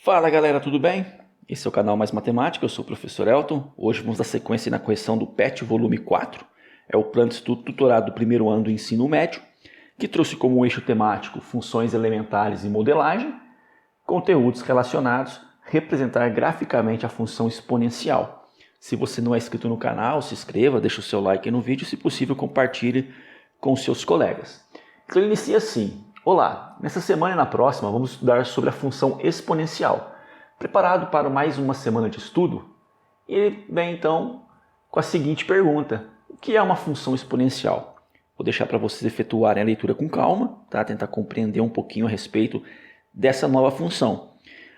Fala galera, tudo bem? Esse é o canal Mais Matemática, eu sou o professor Elton. Hoje vamos dar sequência na correção do PET volume 4. É o Plano de Estudo Tutorado do primeiro ano do ensino médio, que trouxe como eixo temático funções elementares e modelagem, conteúdos relacionados, representar graficamente a função exponencial. Se você não é inscrito no canal, se inscreva, deixe o seu like aí no vídeo e, se possível, compartilhe com seus colegas. Então ele inicia assim: olá, nessa semana e na próxima vamos estudar sobre a função exponencial. Preparado para mais uma semana de estudo? Ele vem então com a seguinte pergunta: o que é uma função exponencial? Vou deixar para vocês efetuarem a leitura com calma, tá? Tentar compreender um pouquinho a respeito dessa nova função.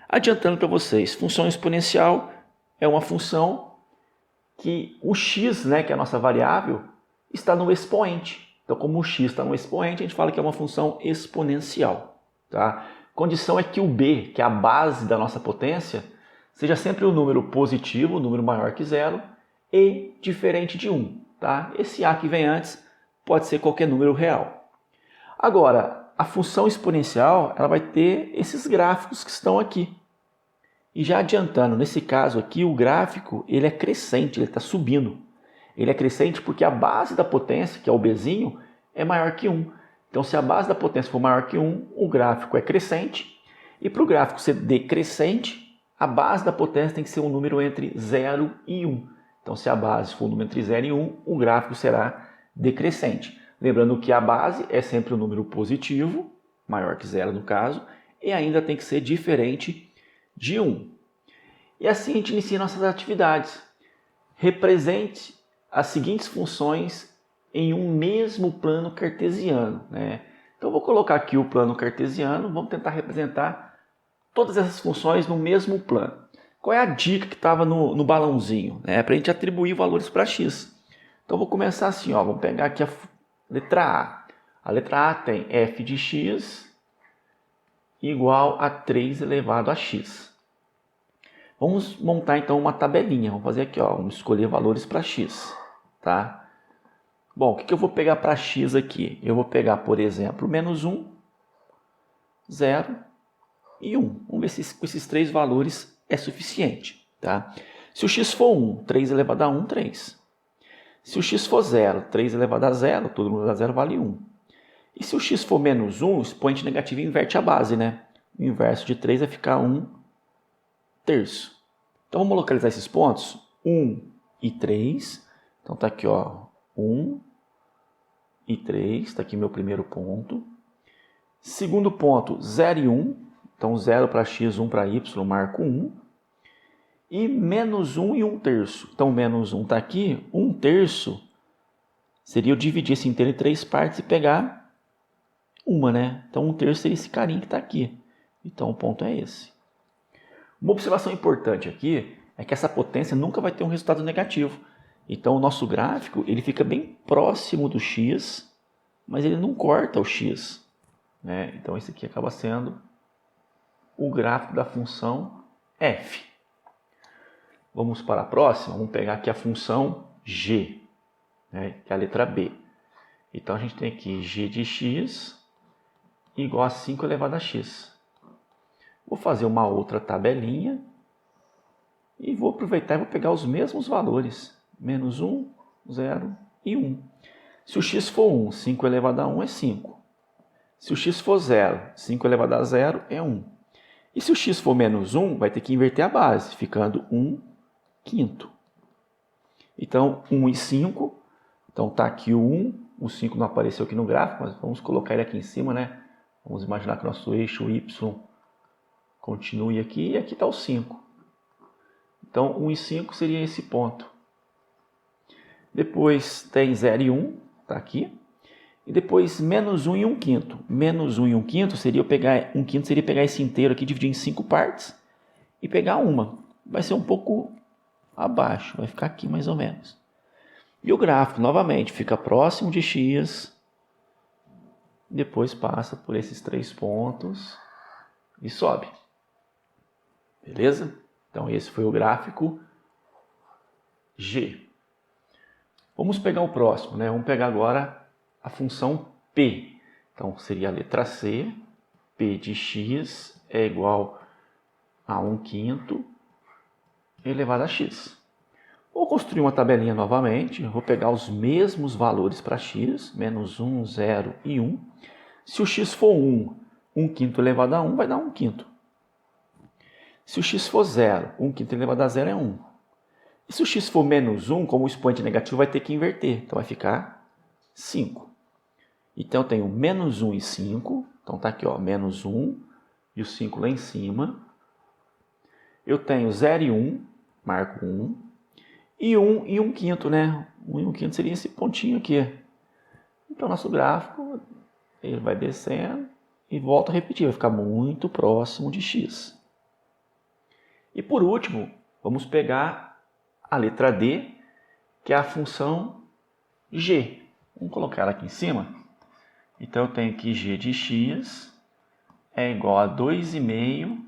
Adiantando para vocês, função exponencial é uma função que o x, que é a nossa variável, está no expoente. Então, como o x está no expoente, a gente fala que é uma função exponencial. Tá? Condição é que o b, que é a base da nossa potência, seja sempre um número positivo, um número maior que zero, e diferente de 1. Tá? Esse a que vem antes pode ser qualquer número real. Agora, a função exponencial ela vai ter esses gráficos que estão aqui. E já adiantando, nesse caso aqui, o gráfico ele é crescente, ele está subindo. Ele é crescente porque a base da potência, que é o bzinho, é maior que 1. Então, se a base da potência for maior que 1, o gráfico é crescente. E para o gráfico ser decrescente, a base da potência tem que ser um número entre 0 e 1. Então, se a base for um número entre 0 e 1, o gráfico será decrescente. Lembrando que a base é sempre um número positivo, maior que 0 no caso, e ainda tem que ser diferente de 1. E assim a gente inicia nossas atividades. Represente as seguintes funções em um mesmo plano cartesiano. Então eu vou colocar aqui o plano cartesiano, vamos tentar representar todas essas funções no mesmo plano. Qual é a dica que estava no balãozinho? Para a gente atribuir valores para x. Então eu vou começar assim, vamos pegar aqui a letra A. A letra A tem f de x igual a 3 elevado a x. Vamos montar então uma tabelinha. Vamos fazer aqui, vamos escolher valores para x. Tá? Bom, o que eu vou pegar para x aqui? Eu vou pegar, por exemplo, menos 1, 0 e 1. Vamos ver se com esses três valores é suficiente. Tá? Se o x for 1, 3 elevado a 1, 3. Se o x for 0, 3 elevado a 0, todo mundo a 0 vale 1. E se o x for menos 1, o expoente negativo inverte a base, O inverso de 3 vai ficar 1 terço. Então vamos localizar esses pontos, 1 e 3. Então está aqui, 1 e 3, está aqui meu primeiro ponto. Segundo ponto, 0 e 1. Então 0 para x, 1 para y, marco 1. E menos 1 e 1 terço. Então menos 1 está aqui, 1 terço seria eu dividir esse inteiro em 3 partes e pegar uma, Então 1 terço seria esse carinha que está aqui. Então o ponto é esse. Uma observação importante aqui é que essa potência nunca vai ter um resultado negativo. Então o nosso gráfico ele fica bem próximo do x, mas ele não corta o x. Então esse aqui acaba sendo o gráfico da função f. Vamos para a próxima, vamos pegar aqui a função g, que é a letra b. Então a gente tem aqui g de x igual a 5 elevado a x. Vou fazer uma outra tabelinha e vou aproveitar e vou pegar os mesmos valores. Menos 1, 0 e 1. Se o x for 1, 5 elevado a 1 é 5. Se o x for 0, 5 elevado a 0 é 1. E se o x for menos 1, vai ter que inverter a base, ficando 1 quinto. Então, 1 e 5. Então, está aqui o 1. O 5 não apareceu aqui no gráfico, mas vamos colocar ele aqui em cima, Vamos imaginar que o nosso eixo y continue aqui e aqui está o 5. Então, 1 e 5 seria esse ponto. Depois tem 0 e 1, está aqui. E depois menos 1 e 1 quinto. Menos 1 e 1 quinto seria pegar esse inteiro aqui, dividir em 5 partes e pegar uma. Vai ser um pouco abaixo, vai ficar aqui mais ou menos. E o gráfico, novamente, fica próximo de x, depois passa por esses 3 pontos e sobe. Beleza? Então esse foi o gráfico g. Vamos pegar o próximo, Vamos pegar agora a função p. Então seria a letra c, p de x é igual a 1/5 elevado a x. Vou construir uma tabelinha novamente, vou pegar os mesmos valores para x, menos 1, 0 e 1. Se o x for 1, 1/5 elevado a 1 vai dar 1/5. Se o x for 0, 1/5 elevado a 0 é 1. E se o x for menos 1, como o expoente negativo vai ter que inverter, então vai ficar 5. Então eu tenho menos 1 e 5, então está aqui, ó, menos 1 e o 5 lá em cima. Eu tenho 0 e 1, marco 1. E 1 e 1/5, né? 1 e 1/5 seria esse pontinho aqui. Então nosso gráfico ele vai descendo e volta a repetir, vai ficar muito próximo de x. E por último, vamos pegar a letra D, que é a função g. Vamos colocar ela aqui em cima. Então eu tenho que g de x é igual a 2,5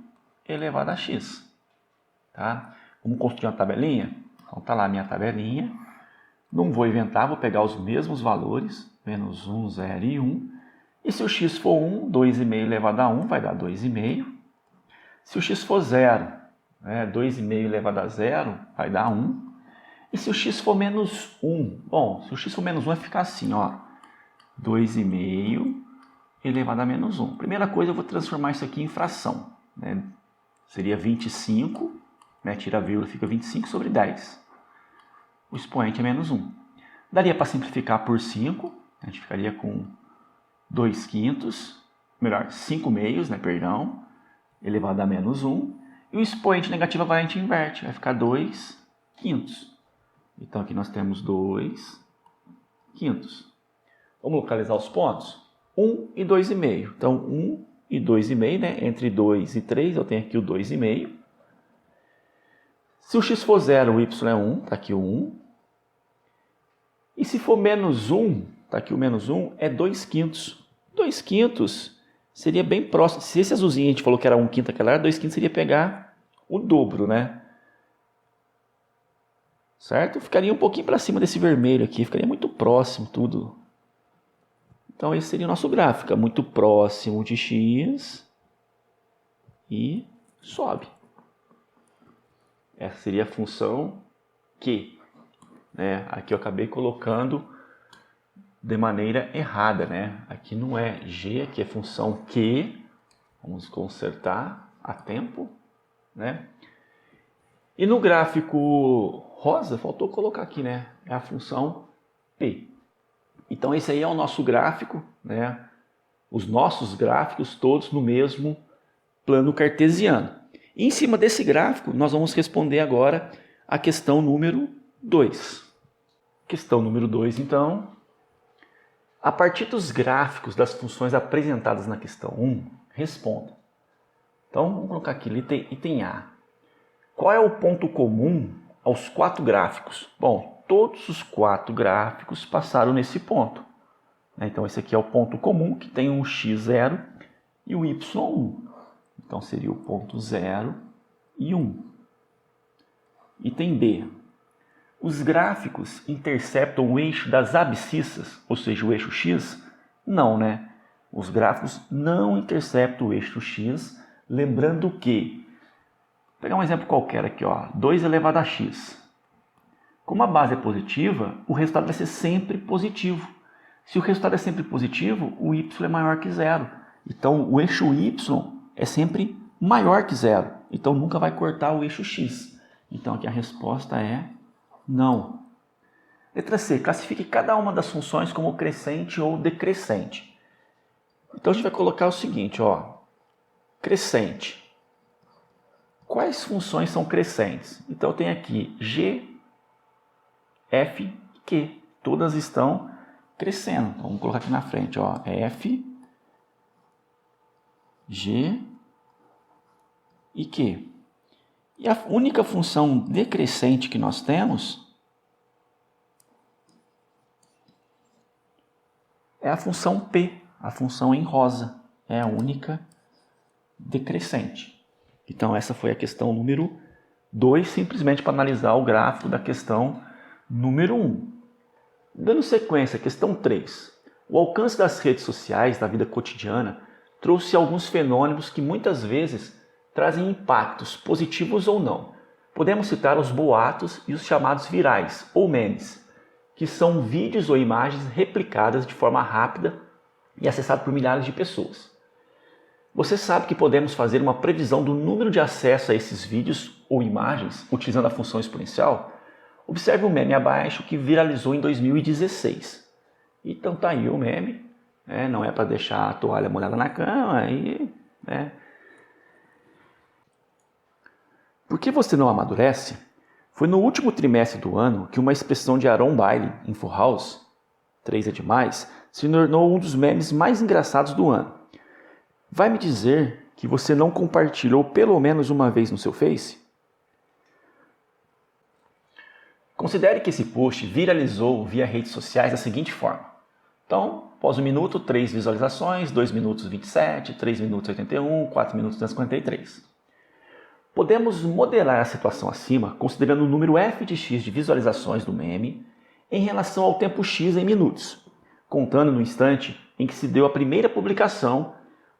elevado a x. Tá? Vamos construir uma tabelinha? Então tá lá a minha tabelinha. Não vou inventar, vou pegar os mesmos valores, menos 1, 0 e 1. E se o x for 1, 2,5 elevado a 1 vai dar 2,5. Se o x for 0, 2,5 elevado a 0 vai dar 1. E se o x for menos 1? Bom, se o x for menos 1 vai ficar assim, ó. 2,5 elevado a menos 1. Primeira coisa, eu vou transformar isso aqui em fração. Né? Seria 25, né? Tira a vírgula, fica 25 sobre 10. O expoente é menos 1. Daria para simplificar por 5. A gente ficaria com 2/5, melhor, 5 meios, né? Perdão, elevado a menos 1. E o expoente negativo agora a gente inverte, vai ficar 2/5. Então aqui nós temos 2/5. Vamos localizar os pontos? 1 e 2,5. Então 1 e 2,5, né? Entre 2 e 3 eu tenho aqui o 2,5. Se o x for 0, o y é 1, está aqui o 1. E se for menos 1, está aqui o menos 1, é 2/5. 2/5 seria bem próximo. Se esse azulzinho a gente falou que era 1/5 aquela era, 2/5 seria pegar o dobro, né? Certo? Ficaria um pouquinho para cima desse vermelho aqui, ficaria muito próximo tudo. Então esse seria o nosso gráfico, fica muito próximo de x e sobe. Essa seria a função Q. Né? Aqui eu acabei colocando de maneira errada, né? Aqui não é G, aqui é função Q. Vamos consertar a tempo, né? E no gráfico rosa, faltou colocar aqui, né? É a função P. Então esse aí é o nosso gráfico, né? Os nossos gráficos todos no mesmo plano cartesiano. E em cima desse gráfico, nós vamos responder agora a questão número 2. Questão número 2, então. A partir dos gráficos das funções apresentadas na questão 1, responda. Então, vamos colocar aqui, item A. Qual é o ponto comum aos 4 gráficos? Bom, todos os 4 gráficos passaram nesse ponto. Então, esse aqui é o ponto comum, que tem um x0 e o y1. Então, seria o ponto 0 e 1. Item B. Os gráficos interceptam o eixo das abscissas, ou seja, o eixo x? Não, né? Os gráficos não interceptam o eixo x, lembrando que, vou pegar um exemplo qualquer aqui, ó, 2 elevado a x. Como a base é positiva, o resultado vai ser sempre positivo. Se o resultado é sempre positivo, o y é maior que 0. Então, o eixo y é sempre maior que 0. Então, nunca vai cortar o eixo x. Então, aqui a resposta é não. Letra C. Classifique cada uma das funções como crescente ou decrescente. Então, a gente vai colocar o seguinte, ó. Crescente. Quais funções são crescentes? Então, eu tenho aqui G, F e Q. Todas estão crescendo. Então, vamos colocar aqui na frente, ó. F, G e Q. E a única função decrescente que nós temos é a função P, a função em rosa. É a única decrescente. Então, essa foi a questão número 2, simplesmente para analisar o gráfico da questão número 1. Dando sequência, questão 3. O alcance das redes sociais, da vida cotidiana, trouxe alguns fenômenos que muitas vezes trazem impactos, positivos ou não. Podemos citar os boatos e os chamados virais, ou memes, que são vídeos ou imagens replicadas de forma rápida e acessadas por milhares de pessoas. Você sabe que podemos fazer uma previsão do número de acesso a esses vídeos ou imagens utilizando a função exponencial? Observe o meme abaixo que viralizou em 2016. Então tá aí o meme, né? Não é para deixar a toalha molhada na cama, né? Por que você não amadurece? Foi no último trimestre do ano que uma expressão de Aaron Bailey em Full House, 3 é demais, se tornou um dos memes mais engraçados do ano. Vai me dizer que você não compartilhou pelo menos uma vez no seu Face? Considere que esse post viralizou via redes sociais da seguinte forma. Então, após 1 minuto, 3 visualizações, 2 minutos 27, 3 minutos 81, 4 minutos 243. Podemos modelar a situação acima considerando o número f de x de visualizações do meme em relação ao tempo x em minutos, contando no instante em que se deu a primeira publicação,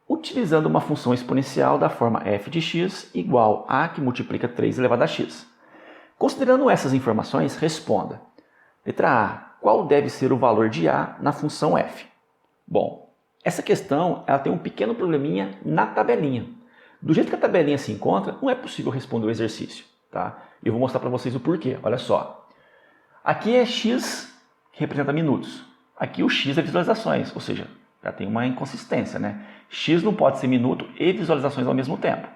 utilizando uma função exponencial da forma f de x igual a que multiplica 3 elevado a x. Considerando essas informações, responda. Letra A. Qual deve ser o valor de A na função f? Bom, essa questão ela tem um pequeno probleminha na tabelinha. Do jeito que a tabelinha se encontra, não é possível responder o exercício. Tá? Eu vou mostrar para vocês o porquê. Olha só. Aqui é x que representa minutos. Aqui o x é visualizações, ou seja, já tem uma inconsistência, né? X não pode ser minuto e visualizações ao mesmo tempo.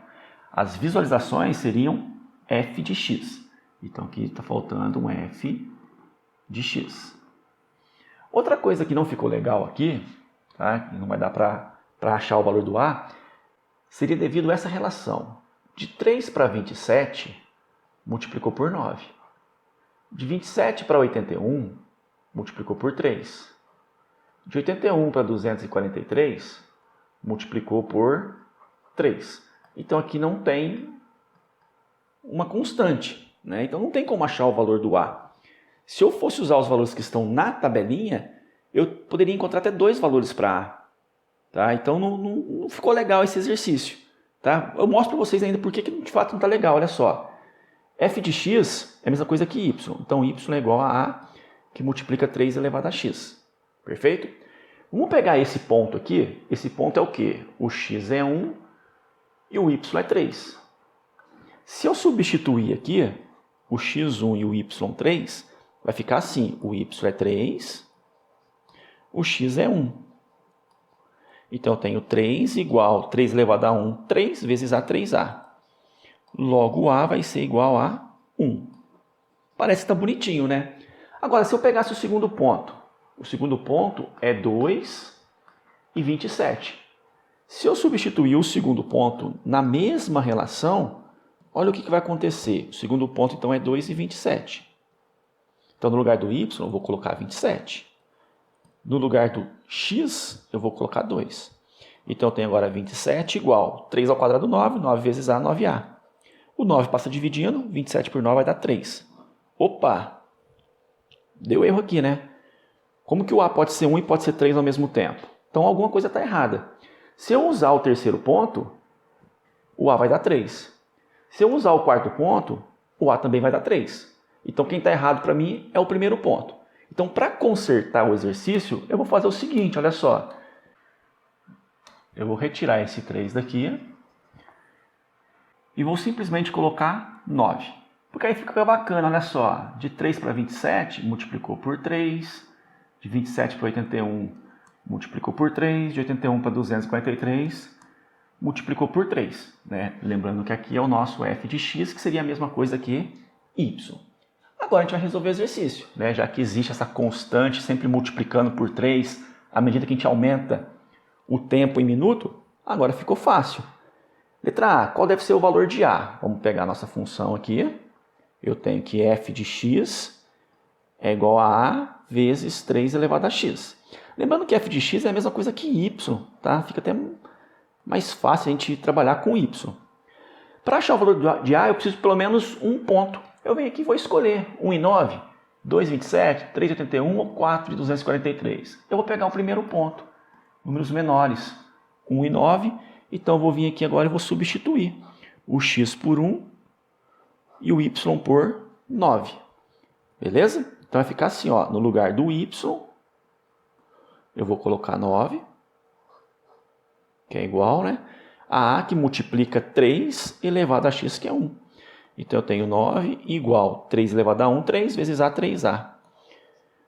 As visualizações seriam f de x. Então aqui está faltando um f de x. Outra coisa que não ficou legal aqui, tá? Não vai dar para achar o valor do A, seria devido a essa relação. De 3 para 27, multiplicou por 9. De 27 para 81, multiplicou por 3. De 81 para 243, multiplicou por 3. Então aqui não tem uma constante, né? Então não tem como achar o valor do A. Se eu fosse usar os valores que estão na tabelinha, eu poderia encontrar até 2 valores para A. Tá? Então não ficou legal esse exercício. Tá? Eu mostro para vocês ainda porque de fato não está legal. Olha só. f de x é a mesma coisa que y. Então y é igual a A que multiplica 3 elevado a x. Perfeito? Vamos pegar esse ponto aqui. Esse ponto é o quê? O x é 1 e o y é 3. Se eu substituir aqui o x1 e o y3, vai ficar assim. O y é 3, o x é 1. Então eu tenho 3 igual 3 elevado a 1, 3 vezes A, 3A. Logo A vai ser igual a 1. Parece que está bonitinho, né? Agora, se eu pegasse o segundo ponto é 2 e 27. Se eu substituir o segundo ponto na mesma relação, olha o que vai acontecer. O segundo ponto, então, é 2 e 27. Então, no lugar do y, eu vou colocar 27. No lugar do x, eu vou colocar 2. Então, eu tenho agora 27 igual 3 ao quadrado 9, 9 vezes A, 9A. O 9 passa dividindo, 27 por 9 vai dar 3. Opa! Deu erro aqui, né? Como que o A pode ser 1 e pode ser 3 ao mesmo tempo? Então, alguma coisa está errada. Se eu usar o terceiro ponto, o A vai dar 3. Se eu usar o quarto ponto, o A também vai dar 3. Então, quem está errado para mim é o primeiro ponto. Então, para consertar o exercício, eu vou fazer o seguinte, olha só. Eu vou retirar esse 3 daqui e vou simplesmente colocar 9. Porque aí fica bacana, olha só. De 3 para 27, multiplicou por 3. De 27 para 81, multiplicou por 3. De 81 para 243, multiplicou por 3. Né? Lembrando que aqui é o nosso f de x, que seria a mesma coisa que y. Agora a gente vai resolver o exercício, né? Já que existe essa constante sempre multiplicando por 3, à medida que a gente aumenta o tempo em minuto, agora ficou fácil. Letra A, qual deve ser o valor de A? Vamos pegar a nossa função aqui. Eu tenho que f de x é igual a A vezes 3 elevado a x. Lembrando que f de x é a mesma coisa que y, tá? Fica até mais fácil a gente trabalhar com y. Para achar o valor de A, eu preciso de pelo menos um ponto. Eu venho aqui e vou escolher 1,9, 2,27, 3,81 ou 4,243. Eu vou pegar o primeiro ponto, números menores, 1,9. Então eu vou vir aqui agora e vou substituir. o x por 1 e o y por 9. Beleza? Então vai ficar assim, ó, no lugar do y, eu vou colocar 9, que é igual, né? A que multiplica 3 elevado a x, que é 1. Então eu tenho 9 igual 3 elevado a 1, 3 vezes a, 3a.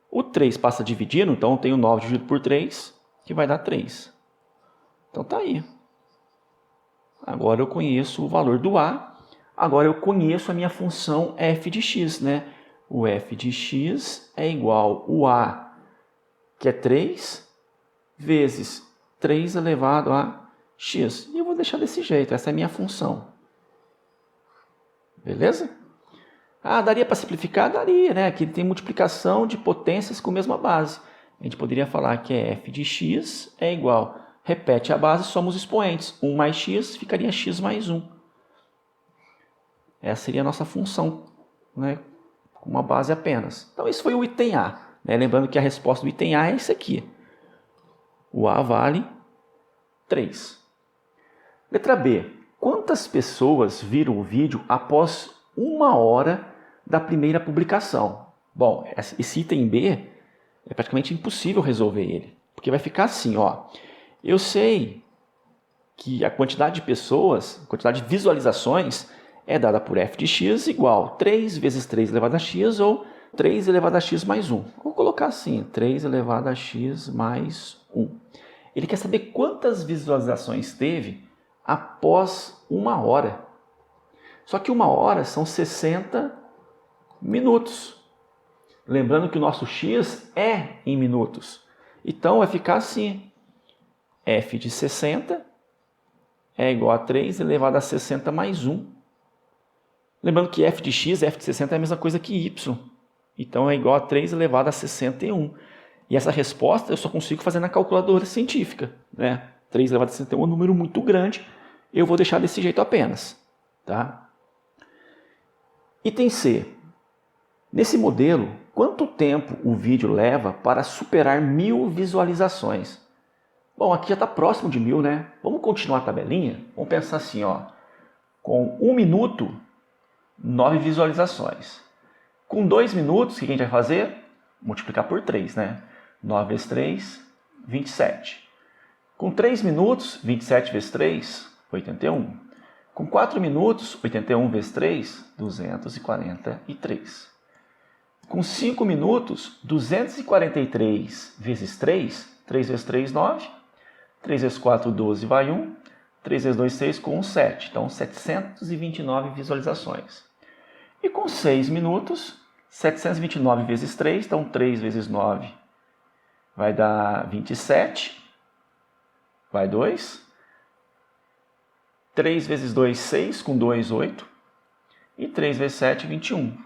O 3 passa dividindo, então eu tenho 9 dividido por 3, que vai dar 3. Então tá aí. Agora eu conheço o valor do a. Agora eu conheço a minha função f de x, né? O f de x é igual o a, que é 3, vezes 3 elevado a x. E eu vou deixar desse jeito, essa é a minha função. Beleza? Ah, daria para simplificar? Daria, né? Aqui tem multiplicação de potências com a mesma base. A gente poderia falar que é f de x é igual, repete a base, somos expoentes. 1 mais x ficaria x mais 1. Essa seria a nossa função, né? Com uma base apenas. Então, esse foi o item A. Né? Lembrando que a resposta do item A é esse aqui. O A vale 3. Letra B. Quantas pessoas viram o vídeo após 1 hora da primeira publicação? Bom, esse item B é praticamente impossível resolver ele. Porque vai ficar assim, ó. Eu sei que a quantidade de pessoas, a quantidade de visualizações é dada por f de x igual 3 vezes 3 elevado a x ou 3 elevado a x mais 1. Vou colocar assim, 3 elevado a x mais 1. Ele quer saber quantas visualizações teve após 1 hora. Só que 1 hora são 60 minutos. Lembrando que o nosso x é em minutos. Então vai ficar assim, f de 60 é igual a 3 elevado a 60 mais 1. Lembrando que f de x, f de 60 é a mesma coisa que y. Então é igual a 3 elevado a 61. E essa resposta eu só consigo fazer na calculadora científica. Né? 3 elevado a 61 é um número muito grande. Eu vou deixar desse jeito apenas. Tá? Item C. Nesse modelo, quanto tempo o vídeo leva para superar 1000 visualizações? Bom, aqui já está próximo de 1000, né? Vamos continuar a tabelinha? Vamos pensar assim, ó. Com 1 minuto, 9 visualizações. Com 2 minutos, o que a gente vai fazer? Multiplicar por 3, né? 9 vezes 3, 27. Com 3 minutos, 27 vezes 3, 81. Com 4 minutos, 81 vezes 3, 243. Com 5 minutos, 243 vezes 3, 3 vezes 3, 9. 3 vezes 4, 12, vai 1. 3 vezes 2, 6, com 1, 7. Então, 729 visualizações. E com 6 minutos, 729 vezes 3, então 3 vezes 9 vai dar 27, vai 2. 3 vezes 2, 6, com 2, 8. E 3 vezes 7, 21.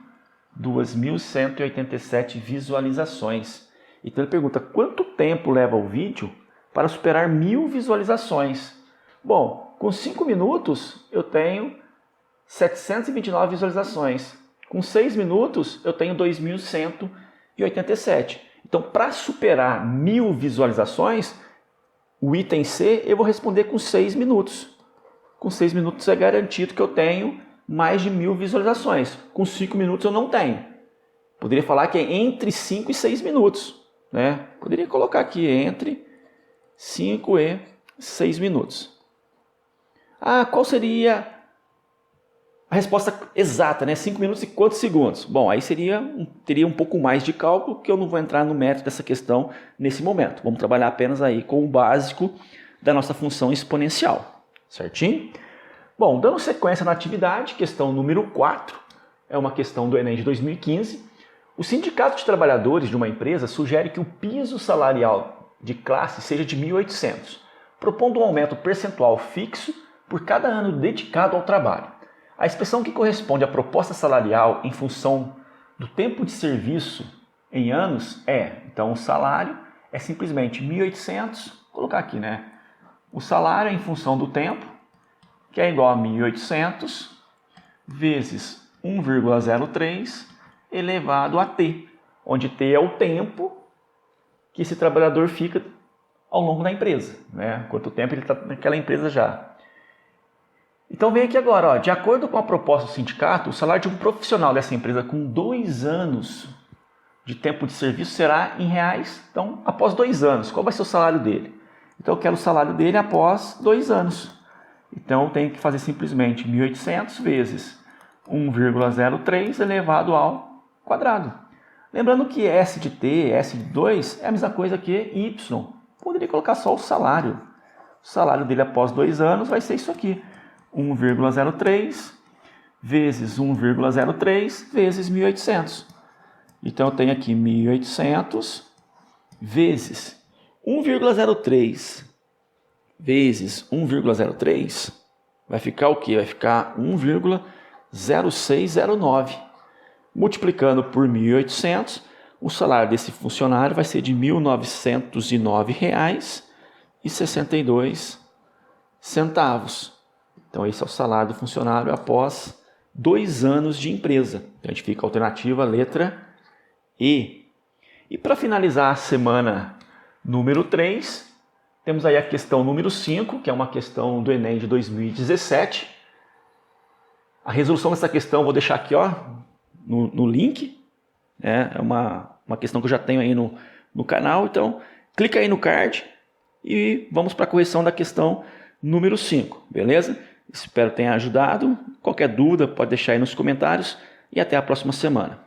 2.187 visualizações. Então ele pergunta, quanto tempo leva o vídeo para superar 1000 visualizações? Bom, com 5 minutos eu tenho 729 visualizações. Com 6 minutos eu tenho 2.187. Então, para superar 1000 visualizações, o item C eu vou responder com 6 minutos. Com 6 minutos é garantido que eu tenho mais de 1000 visualizações. Com 5 minutos eu não tenho. Poderia falar que é entre 5 e 6 minutos. Né? Poderia colocar aqui entre 5 e 6 minutos. Ah, qual seria a resposta exata, né? 5 minutos e quantos segundos? Bom, aí teria um pouco mais de cálculo, que eu não vou entrar no mérito dessa questão nesse momento. Vamos trabalhar apenas aí com o básico da nossa função exponencial. Certinho? Bom, dando sequência na atividade, questão número 4, é uma questão do Enem de 2015. O Sindicato de Trabalhadores de uma empresa sugere que o piso salarial de classe seja de 1.800, propondo um aumento percentual fixo por cada ano dedicado ao trabalho. A expressão que corresponde à proposta salarial em função do tempo de serviço em anos é, então o salário é simplesmente 1.800, vou colocar aqui, né? O salário é em função do tempo, que é igual a 1.800 vezes 1,03 elevado a T, onde T é o tempo que esse trabalhador fica ao longo da empresa, né? Quanto tempo ele está naquela empresa já. Então vem aqui agora, ó, de acordo com a proposta do sindicato, o salário de um profissional dessa empresa com 2 anos de tempo de serviço será em reais. Então, após 2 anos, qual vai ser o salário dele? Então eu quero o salário dele após 2 anos. Então eu tenho que fazer simplesmente 1.800 vezes 1,03 elevado ao quadrado. Lembrando que S de T, S de 2 é a mesma coisa que Y. Poderia colocar só o salário. O salário dele após 2 anos vai ser isso aqui. 1,03 vezes 1,03 vezes 1.800. Então eu tenho aqui 1.800 vezes 1,03 vezes 1,03 vai ficar o quê? Vai ficar 1,0609. Multiplicando por 1.800, o salário desse funcionário vai ser de R$ 1.909,62. Então esse é o salário do funcionário após 2 anos de empresa. Então a gente fica a alternativa letra E. E para finalizar a semana número 3, temos aí a questão número 5, que é uma questão do Enem de 2017. A resolução dessa questão eu vou deixar aqui, ó, no link. É uma questão que eu já tenho aí no canal. Então, clica aí no card e vamos para a correção da questão número 5, beleza? Espero que tenha ajudado. Qualquer dúvida pode deixar aí nos comentários e até a próxima semana.